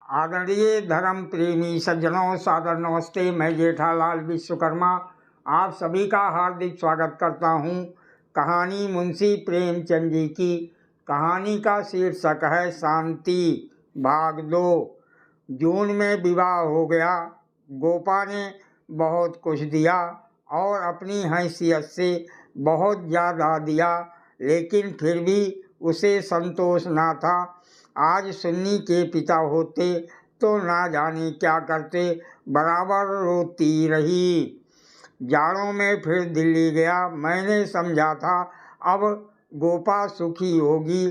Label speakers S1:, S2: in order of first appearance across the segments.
S1: आदरणीय धर्म प्रेमी सज्जनों, सादर नमस्ते। मैं जेठालाल विश्वकर्मा आप सभी का हार्दिक स्वागत करता हूँ। कहानी मुंशी प्रेमचंद जी की। कहानी का शीर्षक है शांति, भाग 2। जून में विवाह हो गया। गोपा ने बहुत कुछ दिया और अपनी हैसियत से बहुत ज़्यादा दिया, लेकिन फिर भी उसे संतोष ना था। आज सुन्नी के पिता होते तो ना जाने क्या करते, बराबर रोती रही। जाड़ों में फिर दिल्ली गया। मैंने समझा था अब गोपा सुखी होगी।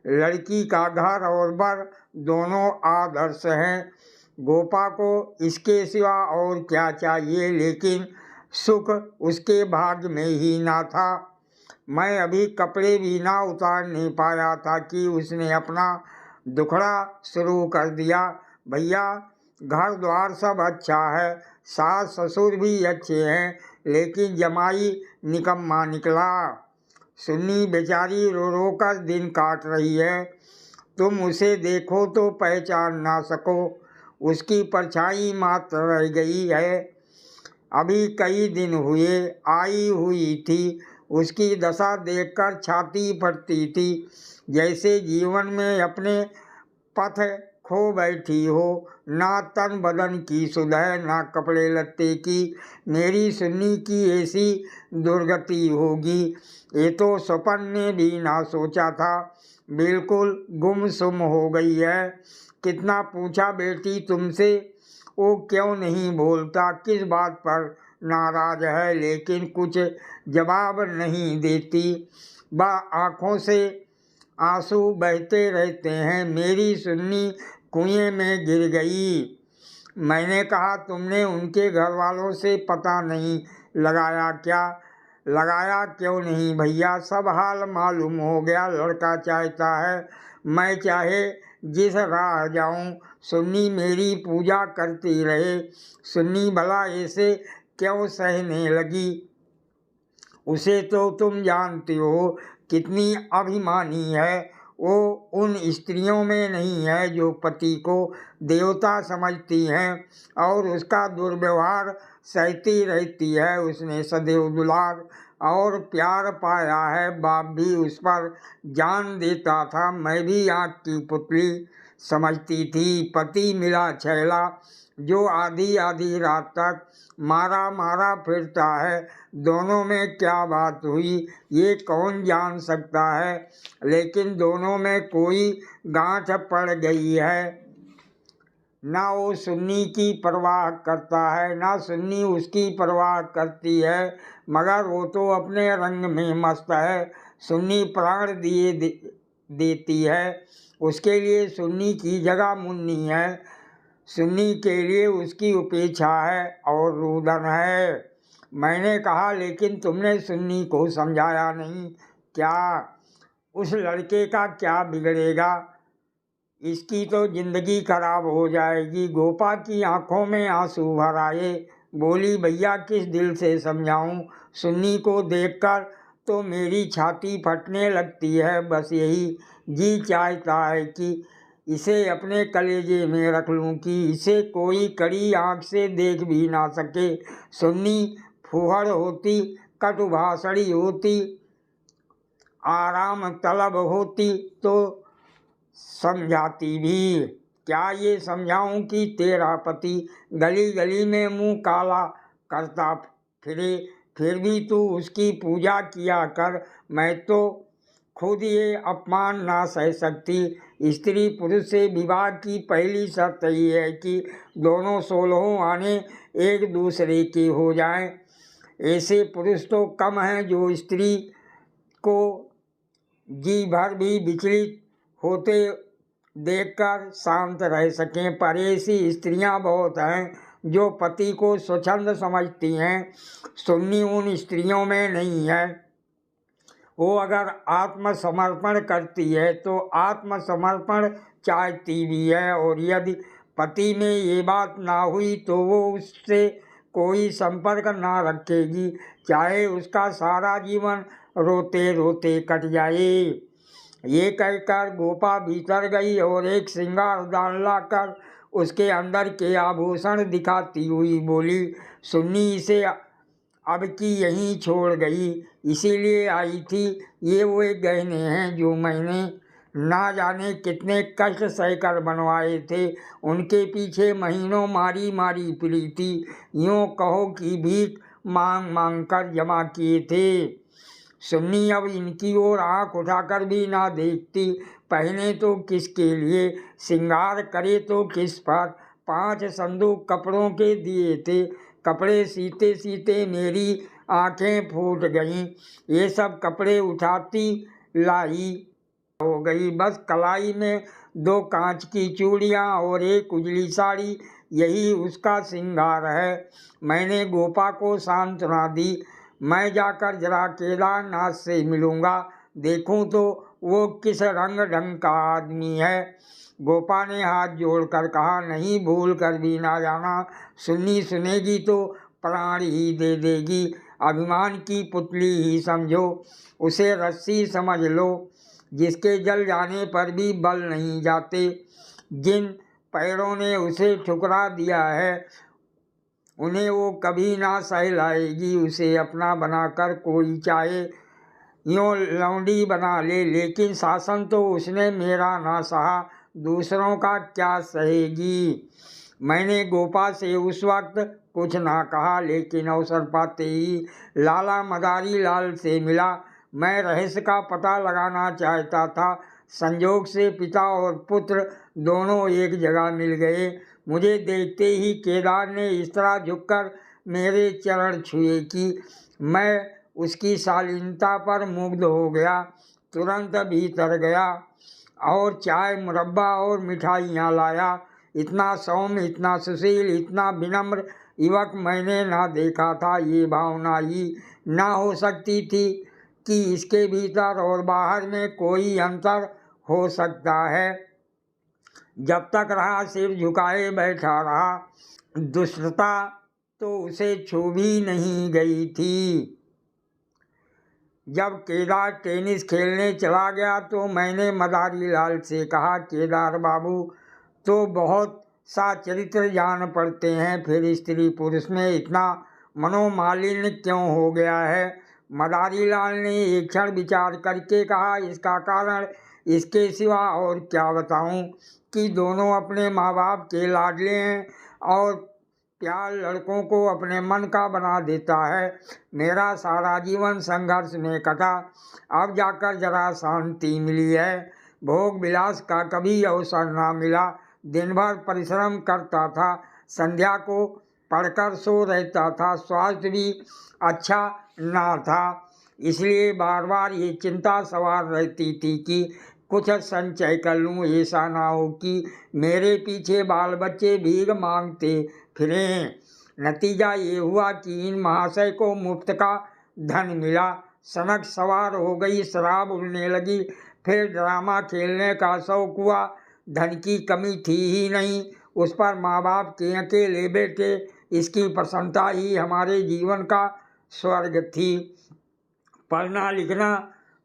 S1: लड़की का घर और बर दोनों आदर्श हैं। गोपा को इसके सिवा और क्या चाहिए, लेकिन सुख उसके भाग्य में ही ना था। मैं अभी कपड़े भी ना उतार नहीं पाया था कि उसने अपना दुखड़ा शुरू कर दिया। भैया, घर द्वार सब अच्छा है, सास ससुर भी अच्छे हैं, लेकिन जमाई निकम्मा निकला। सुन्नी बेचारी रो रो कर दिन काट रही है। तुम उसे देखो तो पहचान ना सको, उसकी परछाई मात्र रह गई है। अभी कई दिन हुए आई हुई थी। उसकी दशा देखकर छाती फटती थी, जैसे जीवन में अपने पथ खो बैठी हो। ना तन बदन की सुध है, ना कपड़े लत्ते की। मेरी सुन्नी की ऐसी दुर्गति होगी, ये तो स्वप्न ने भी ना सोचा था। बिल्कुल गुमसुम हो गई है। कितना पूछा बेटी तुमसे, वो क्यों नहीं बोलता, किस बात पर नाराज है, लेकिन कुछ जवाब नहीं देती। वह आँखों से आंसू बहते रहते हैं। मेरी सुन्नी कुएं में गिर गई। मैंने कहा, तुमने उनके घर वालों से पता नहीं लगाया क्या? लगाया क्यों नहीं भैया, सब हाल मालूम हो गया। लड़का चाहता है मैं चाहे जिस राह जाऊं, सुन्नी मेरी पूजा करती रहे। सुन्नी भला ऐसे क्यों सहने लगी? उसे तो तुम जानती हो कितनी अभिमानी है। वो उन स्त्रियों में नहीं है जो पति को देवता समझती हैं और उसका दुर्व्यवहार सहती रहती है। उसने सदैव दुलार और प्यार पाया है। बाप भी उस पर जान देता था। मैं भी आँख की पुतली समझती थी। पति मिला छैला जो आधी आधी रात तक मारा मारा फिरता है। दोनों में क्या बात हुई ये कौन जान सकता है, लेकिन दोनों में कोई गांठ पड़ गई है। ना वो सुन्नी की परवाह करता है, ना सुन्नी उसकी परवाह करती है, मगर वो तो अपने रंग में मस्त है। सुन्नी प्राण देती है, उसके लिए सुन्नी की जगह मुन्नी है। सुन्नी के लिए उसकी उपेक्षा है और रुदन है। मैंने कहा, लेकिन तुमने सुन्नी को समझाया नहीं क्या? उस लड़के का क्या बिगड़ेगा? इसकी तो जिंदगी खराब हो जाएगी। गोपा की आंखों में आंसू भर आए। बोली, भैया किस दिल से समझाऊं? सुन्नी को देखकर तो मेरी छाती फटने लगती है। बस यही जी चाहता है कि इसे अपने कलेजे में रख लूं, कि इसे कोई कड़ी आंख से देख भी ना सके। सुन्नी फुहड़ होती, कटुभाषणी होती, आराम तलब होती तो समझाती भी। क्या ये समझाऊं कि तेरा पति गली गली में मुंह काला करता फिरे, फिर भी तू उसकी पूजा किया कर। मैं तो खुद ये अपमान ना सह सकती। स्त्री पुरुष से विवाह की पहली शर्त ही है कि दोनों 16 आने एक दूसरे के हो जाएं। ऐसे पुरुष तो कम हैं जो स्त्री को जी भर भी विचलित होते देखकर शांत रह सकें, पर ऐसी स्त्रियां बहुत हैं जो पति को स्वच्छंद समझती हैं। सुन्नी उन स्त्रियों में नहीं है। वो अगर आत्मसमर्पण करती है तो आत्मसमर्पण चाहती भी है, और यदि पति में ये बात ना हुई तो वो उससे कोई संपर्क ना रखेगी, चाहे उसका सारा जीवन रोते रोते कट जाए। ये कहकर गोपा भीतर गई और एक श्रृंगार दान लाकर उसके अंदर के आभूषण दिखाती हुई बोली, सुन्नी इसे अब की यहीं छोड़ गई, इसीलिए आई थी। ये वो गहने हैं जो मैंने ना जाने कितने कष्ट सहकर बनवाए थे। उनके पीछे महीनों मारी मारी फिरी थी, यूँ कहो कि भीख मांग मांग कर जमा किए थे। सुन्नी अब इनकी ओर आंख उठाकर भी ना देखती। पहने तो किसके लिए, श्रृंगार करे तो किस पर। 5 संदूक कपड़ों के दिए थे, कपड़े सीते सीते मेरी आंखें फूट गईं। ये सब कपड़े उठाती लाई हो गई, बस कलाई में 2 कांच की चूड़ियाँ और एक उजली साड़ी, यही उसका श्रृंगार है। मैंने गोपा को सांत्वना दी, मैं जाकर जरा केदारनाथ से मिलूँगा, देखूँ तो वो किस रंग ढंग का आदमी है। गोपा ने हाथ जोड़कर कहा, नहीं भूल कर भी ना जाना, सुन्नी सुनेगी तो प्राण ही दे देगी। अभिमान की पुतली ही समझो, उसे रस्सी समझ लो, जिसके जल जाने पर भी बल नहीं जाते। जिन पैरों ने उसे ठुकरा दिया है उन्हें वो कभी ना सहलाएगी। उसे अपना बनाकर कोई चाहे यूँ लौंडी बना ले, लेकिन शासन तो उसने मेरा ना सहा, दूसरों का क्या सहेगी। मैंने गोपा से उस वक्त कुछ ना कहा, लेकिन अवसर पाते ही लाला मदारी लाल से मिला। मैं रहस्य का पता लगाना चाहता था। संजोग से पिता और पुत्र दोनों एक जगह मिल गए। मुझे देखते ही केदार ने इस तरह झुककर मेरे चरण छुए कि मैं उसकी शालीनता पर मुग्ध हो गया। तुरंत भीतर गया और चाय, मुरब्बा और मिठाइयाँ लाया। इतना सौम्य, इतना सुशील, इतना विनम्र युवक मैंने ना देखा था। ये भावना ही ना हो सकती थी कि इसके भीतर और बाहर में कोई अंतर हो सकता है। जब तक रहा सिर झुकाए बैठा रहा। दुष्टता तो उसे छू भी नहीं गई थी। जब केदार टेनिस खेलने चला गया तो मैंने मदारी लाल से कहा, केदार बाबू तो बहुत सा चरित्र जान पड़ते हैं, फिर स्त्री पुरुष में इतना मनोमालिन्य क्यों हो गया है। मदारी लाल ने एक क्षण विचार करके कहा, इसका कारण इसके सिवा और क्या बताऊं कि दोनों अपने माँ बाप के लाडले हैं और प्यार लड़कों को अपने मन का बना देता है। मेरा सारा जीवन संघर्ष में कटा, अब जाकर जरा शांति मिली है। भोग विलास का कभी अवसर ना मिला। दिन भर परिश्रम करता था, संध्या को पढ़कर सो रहता था। स्वास्थ्य भी अच्छा ना था, इसलिए बार बार ये चिंता सवार रहती थी कि कुछ संचय कर लूँ, ऐसा ना हो कि मेरे पीछे बाल बच्चे भीख मांगते फिरें। नतीजा ये हुआ कि इन महाशय को मुफ्त का धन मिला, सनक सवार हो गई, शराब उड़ने लगी, फिर ड्रामा खेलने का शौक हुआ। धन की कमी थी ही नहीं, उस पर माँ बाप के अकेले बेटे, इसकी प्रसन्नता ही हमारे जीवन का स्वर्ग थी। पढ़ना लिखना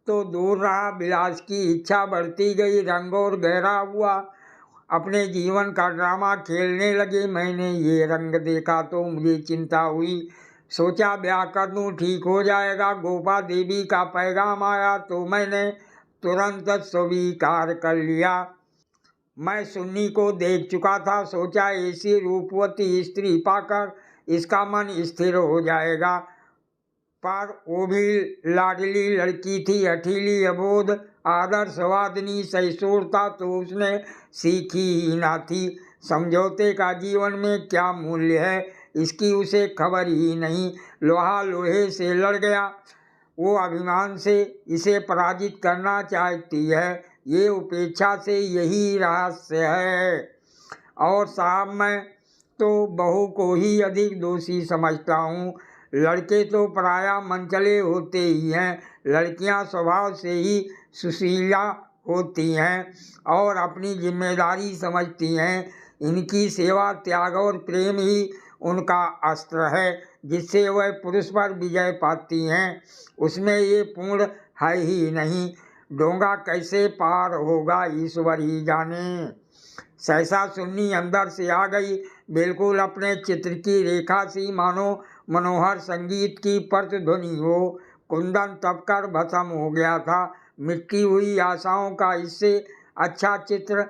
S1: तो दूर रहा, विलास की इच्छा बढ़ती गई, रंग और गहरा हुआ। अपने जीवन का ड्रामा खेलने लगे। मैंने ये रंग देखा तो मुझे चिंता हुई, सोचा ब्याह कर दूँ, ठीक हो जाएगा। गोपा देवी का पैगाम आया तो मैंने तुरंत स्वीकार कर लिया। मैं सुन्नी को देख चुका था, सोचा ऐसी रूपवती स्त्री पाकर इसका मन स्थिर हो जाएगा, पर वो भी लाडली लड़की थी, हठीली, अबोध, आदर्शवादिनी। सहिष्णुता तो उसने सीखी ही ना थी। समझौते का जीवन में क्या मूल्य है, इसकी उसे खबर ही नहीं। लोहा लोहे से लड़ गया, वो अभिमान से इसे पराजित करना चाहती है। ये उपेक्षा से यही रहस्य है। और साहब, मैं तो बहू को ही अधिक दोषी समझता हूँ। लड़के तो पराया मनचले होते ही हैं, लड़कियां स्वभाव से ही सुशीला होती हैं और अपनी जिम्मेदारी समझती हैं। इनकी सेवा, त्याग और प्रेम ही उनका अस्त्र है, जिससे वह पुरुष पर विजय पाती हैं। उसमें ये पूर्ण है ही नहीं। डोंगा कैसे पार होगा ईश्वर ही जाने। सहसा सुन्नी अंदर से आ गई, बिल्कुल अपने चित्र की रेखा सी, मानो मनोहर संगीत की प्रतिध्वनि हो। कुंदन तपकर भस्म हो गया था। मिटती हुई आशाओं का इससे अच्छा चित्र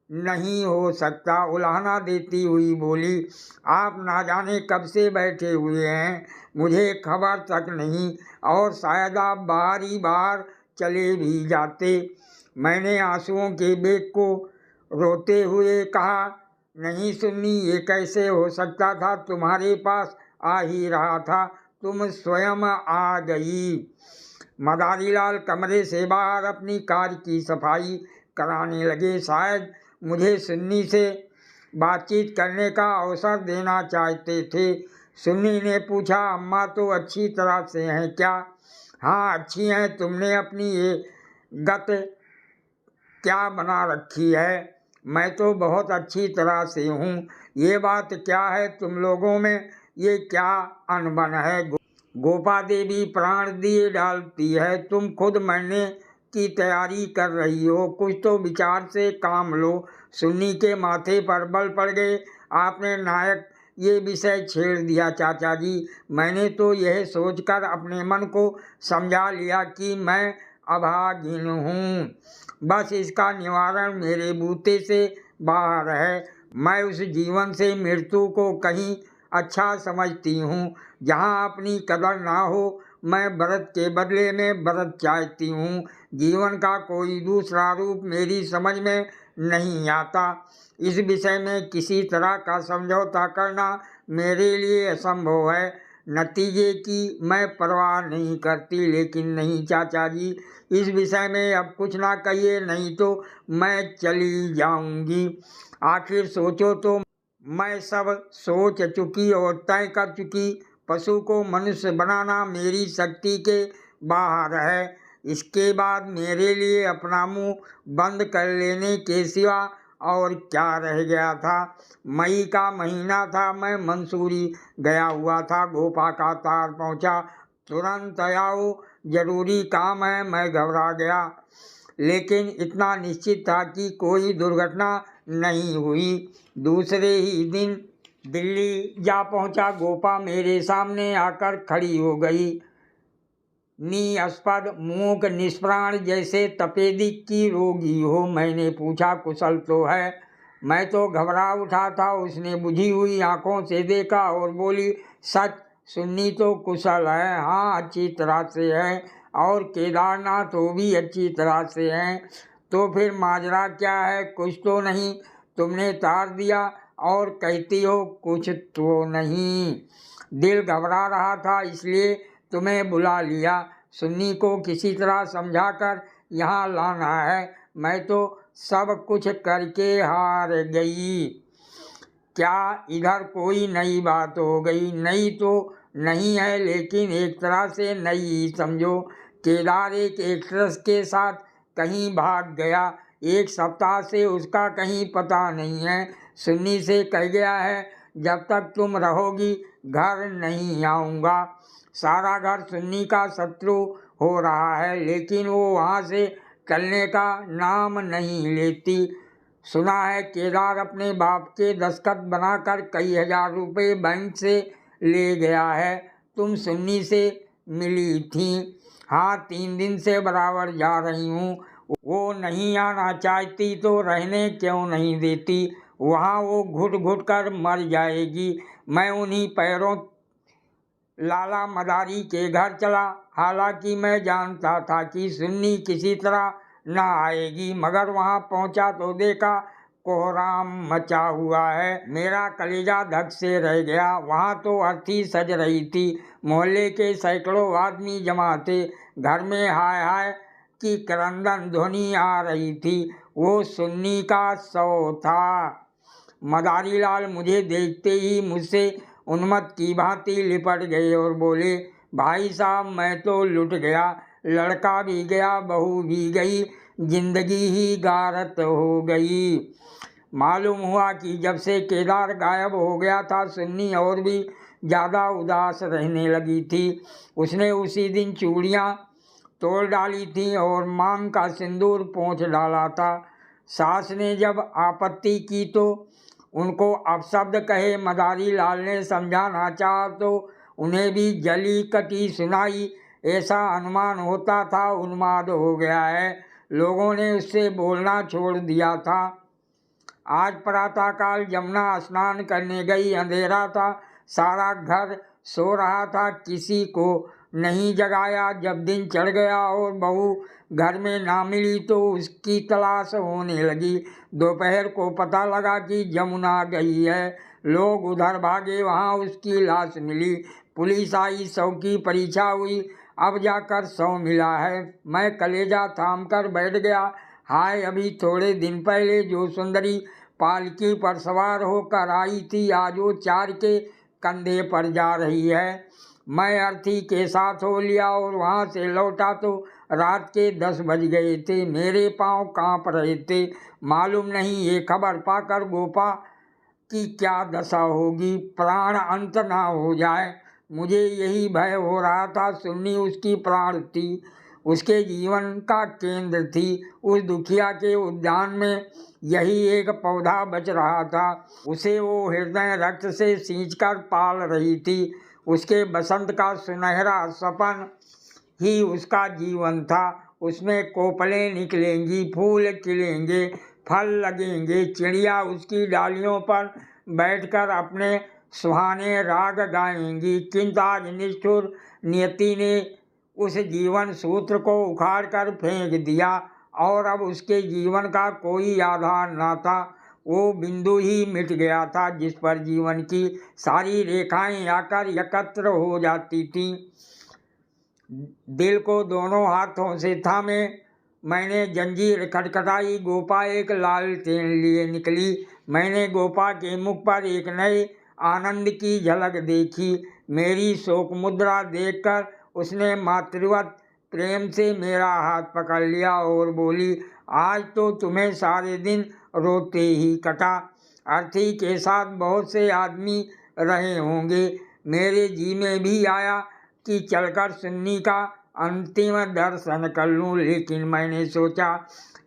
S1: नहीं हो सकता। उलाहना देती हुई बोली, आप ना जाने कब से बैठे हुए हैं, मुझे खबर तक नहीं, और शायद आप बाहर ही बाहर चले भी जाते। मैंने आंसुओं के बेग को रोते हुए कहा, नहीं सुन्नी, ये कैसे हो सकता था, तुम्हारे पास आ ही रहा था, तुम स्वयं आ गई। मदारीलाल कमरे से बाहर अपनी कार की सफाई कराने लगे। शायद मुझे सुन्नी से बातचीत करने का अवसर देना चाहते थे। सुन्नी ने पूछा, अम्मा तो अच्छी तरह से हैं क्या? हाँ अच्छी हैं, तुमने अपनी ये गत क्या बना रखी है? मैं तो बहुत अच्छी तरह से हूँ। ये बात क्या है तुम लोगों में, ये क्या अनबन है? गोपा देवी प्राण दिए डालती है, तुम खुद मरने की तैयारी कर रही हो, कुछ तो विचार से काम लो। सुन्नी के माथे पर बल पड़ गए। आपने नायक ये विषय छेड़ दिया चाचा जी। मैंने तो यह सोचकर अपने मन को समझा लिया कि मैं अभागिन हूँ, बस इसका निवारण मेरे बूते से बाहर है। मैं उस जीवन से मृत्यु को कहीं अच्छा समझती हूँ जहाँ अपनी कदर ना हो। मैं व्रत के बदले में व्रत चाहती हूँ। जीवन का कोई दूसरा रूप मेरी समझ में नहीं आता। इस विषय में किसी तरह का समझौता करना मेरे लिए असंभव है। नतीजे की मैं परवाह नहीं करती, लेकिन नहीं चाचा जी, इस विषय में अब कुछ ना कहिए, नहीं तो मैं चली जाऊंगी। आखिर सोचो तो, मैं सब सोच चुकी और तय कर चुकी। पशु को मनुष्य बनाना मेरी शक्ति के बाहर है। इसके बाद मेरे लिए अपना मुंह बंद कर लेने के सिवा और क्या रह गया था? मई का महीना था, मैं मंसूरी गया हुआ था। गोपा का तार पहुंचा, तुरंत आओ, जरूरी काम है। मैं घबरा गया, लेकिन इतना निश्चित था कि कोई दुर्घटना नहीं हुई। दूसरे ही दिन दिल्ली जा पहुंचा। गोपा मेरे सामने आकर खड़ी हो गई, निस्पद, मूक, निष्प्राण, जैसे तपेदिक की रोगी हो। मैंने पूछा, कुशल तो है? मैं तो घबरा उठा था। उसने बुझी हुई आंखों से देखा और बोली, सच, सुन्नी तो कुशल है। हाँ अच्छी तरह से है, और केदारनाथ वो भी अच्छी तरह से हैं। तो फिर माजरा क्या है? कुछ तो नहीं? तुमने तार दिया और कहती हो कुछ तो नहीं। दिल घबरा रहा था, इसलिए तुम्हें बुला लिया। सुन्नी को किसी तरह समझाकर यहाँ लाना है। मैं तो सब कुछ करके हार गई। क्या इधर कोई नई बात हो गई? नई तो नहीं है, लेकिन एक तरह से नई समझो। केदार एक एक्ट्रेस के साथ कहीं भाग गया। 1 सप्ताह से उसका कहीं पता नहीं है। सुन्नी से कह गया है, जब तक तुम रहोगी घर नहीं आऊँगा। सारा घर सुन्नी का शत्रु हो रहा है, लेकिन वो वहाँ से टलने का नाम नहीं लेती। सुना है केदार अपने बाप के दस्तखत बनाकर कई हजार रुपए बैंक से ले गया है। तुम सुन्नी से मिली थी? हाँ 3 दिन से बराबर जा रही हूँ। वो नहीं आना चाहती तो रहने क्यों नहीं देती? वहाँ वो घुट घुट कर मर जाएगी। मैं उन्हीं पैरों लाला मदारी के घर चला। हालांकि मैं जानता था कि सुन्नी किसी तरह न आएगी, मगर वहां पहुंचा तो देखा कोहराम मचा हुआ है। मेरा कलेजा धक से रह गया। वहां तो अर्थी सज रही थी। मोहल्ले के सैकड़ों आदमी जमा थे। घर में हाय हाय की क्रंदन ध्वनि आ रही थी। वो सुन्नी का शव था। मदारीलाल मुझे देखते ही मुझसे उन्मत्त की भांति लिपट गए और बोले, भाई साहब मैं तो लुट गया। लड़का भी गया, बहू भी गई, जिंदगी ही गारत हो गई। मालूम हुआ कि जब से केदार गायब हो गया था, सुन्नी और भी ज़्यादा उदास रहने लगी थी। उसने उसी दिन चूड़ियाँ तोड़ डाली थी और मांग का सिंदूर पोंछ डाला था। सास ने जब आपत्ति की तो उनको अपशब्द कहे। मदारी लाल ने समझाना चाहा तो उन्हें भी जली कटी सुनाई। ऐसा अनुमान होता था उन्माद हो गया है। लोगों ने उससे बोलना छोड़ दिया था। आज प्रातःकाल जमुना स्नान करने गई। अंधेरा था, सारा घर सो रहा था, किसी को नहीं जगाया। जब दिन चढ़ गया और बहू घर में ना मिली तो उसकी तलाश होने लगी। दोपहर को पता लगा कि जमुना गई है। लोग उधर भागे, वहाँ उसकी लाश मिली। पुलिस आई, शव की परीक्षा हुई, अब जाकर शव मिला है। मैं कलेजा थाम कर बैठ गया। हाय, अभी थोड़े दिन पहले जो सुंदरी पालकी पर सवार होकर आई थी, आज वो 4 के कंधे पर जा रही है। मैं अर्थी के साथ हो लिया और वहाँ से लौटा तो रात के 10 बज गए थे। मेरे पाँव काँप रहे थे। मालूम नहीं ये खबर पाकर गोपा की क्या दशा होगी, प्राण अंत ना हो जाए। मुझे यही भय हो रहा था। सुन्नी उसकी प्राण थी, उसके जीवन का केंद्र थी। उस दुखिया के उद्यान में यही एक पौधा बच रहा था। उसे वो हृदय रक्त से सींचकर पाल रही थी। उसके बसंत का सुनहरा सपन ही उसका जीवन था। उसमें कोपलें निकलेंगी, फूल खिलेंगे, फल लगेंगे, चिड़िया उसकी डालियों पर बैठकर अपने सुहाने राग गाएंगी। किंतु आज निष्ठुर नियति ने उस जीवन सूत्र को उखाड़ कर फेंक दिया और अब उसके जीवन का कोई आधार न था। वो बिंदु ही मिट गया था जिस पर जीवन की सारी रेखाएं आकर एकत्र हो जाती थीं। दिल को दोनों हाथों से थामे मैंने जंजीर खटखटाई। गोपा एक लालटेन लिए निकली। मैंने गोपा के मुख पर एक नए आनंद की झलक देखी। मेरी शोक मुद्रा देखकर उसने मातृवत प्रेम से मेरा हाथ पकड़ लिया और बोली, आज तो तुम्हें सारे दिन रोते ही कटा। अर्थी के साथ बहुत से आदमी रहे होंगे। मेरे जी में भी आया कि चलकर सुन्नी का अंतिम दर्शन कर लूं, लेकिन मैंने सोचा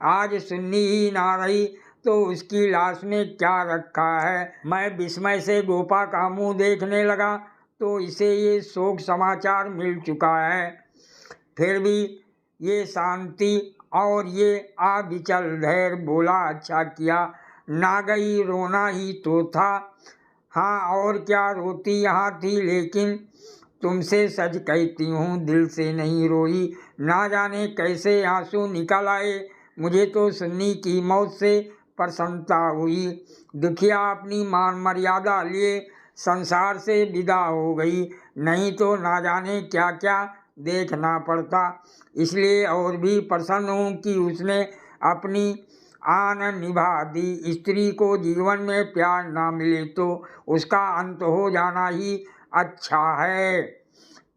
S1: आज सुन्नी ही ना रही तो उसकी लाश में क्या रखा है। मैं विस्मय से गोपा का मुंह देखने लगा तो इसे ये शोक समाचार मिल चुका है। फिर भी ये शांति और ये अविचल धैर्य। बोला, अच्छा किया ना गई, रोना ही तो था। हाँ और क्या, रोती यहाँ थी, लेकिन तुमसे सच कहती हूँ दिल से नहीं रोई। ना जाने कैसे आंसू निकल आए। मुझे तो सुन्नी की मौत से प्रसन्नता हुई। दुखिया अपनी मान मर्यादा लिए संसार से विदा हो गई, नहीं तो ना जाने क्या क्या देखना पड़ता। इसलिए और भी प्रसन्न हूँ कि उसने अपनी आन निभा दी। स्त्री को जीवन में प्यार ना मिले तो उसका अंत हो जाना ही अच्छा है।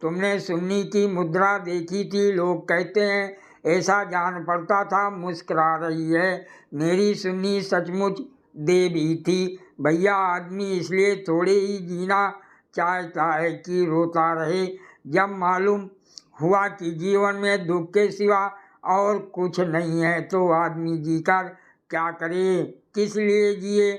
S1: तुमने सुन्नी की मुद्रा देखी थी, लोग कहते हैं ऐसा जान पड़ता था मुस्कुरा रही है। मेरी सुन्नी सचमुच देवी थी। भैया, आदमी इसलिए थोड़े ही जीना चाहता है कि रोता रहे। जब मालूम हुआ कि जीवन में दुख के सिवा और कुछ नहीं है तो आदमी जीकर क्या करे, किस लिए जिए।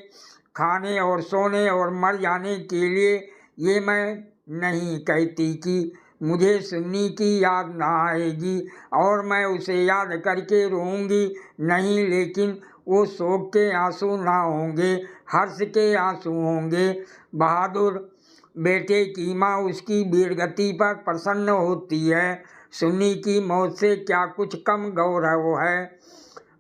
S1: खाने और सोने और मर जाने के लिए। ये मैं नहीं कहती कि मुझे सुन्नी की याद ना आएगी और मैं उसे याद करके रोऊंगी, नहीं, लेकिन वो शोक के आंसू ना होंगे, हर्ष के आंसू होंगे। बहादुर बेटे की माँ उसकी वीरगति पर प्रसन्न होती है। सुन्नी की मौत से क्या कुछ कम गौरव है।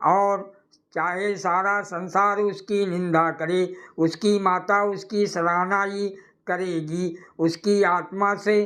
S1: और चाहे सारा संसार उसकी निंदा करे, उसकी माता उसकी सराहना ही करेगी। उसकी आत्मा से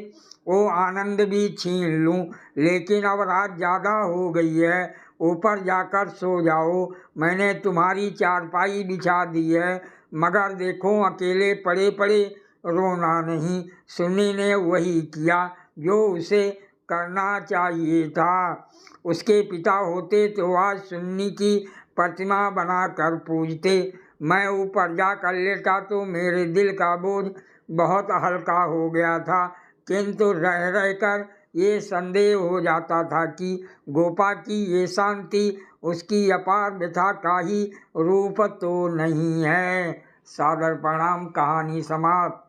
S1: वो आनंद भी छीन लूं, लेकिन अब रात ज़्यादा हो गई है, ऊपर जाकर सो जाओ। मैंने तुम्हारी चारपाई बिछा दी है, मगर देखो अकेले पड़े पड़े रोना नहीं। सुन्नी ने वही किया जो उसे करना चाहिए था। उसके पिता होते तो आज सुन्नी की प्रतिमा बनाकर पूजते। मैं ऊपर जाकर लेटा तो मेरे दिल का बोझ बहुत हल्का हो गया था, किंतु रह रहकर ये संदेह हो जाता था कि गोपा की ये शांति उसकी अपार व्यथा का ही रूप तो नहीं है। सादर प्रणाम। कहानी समाप्त।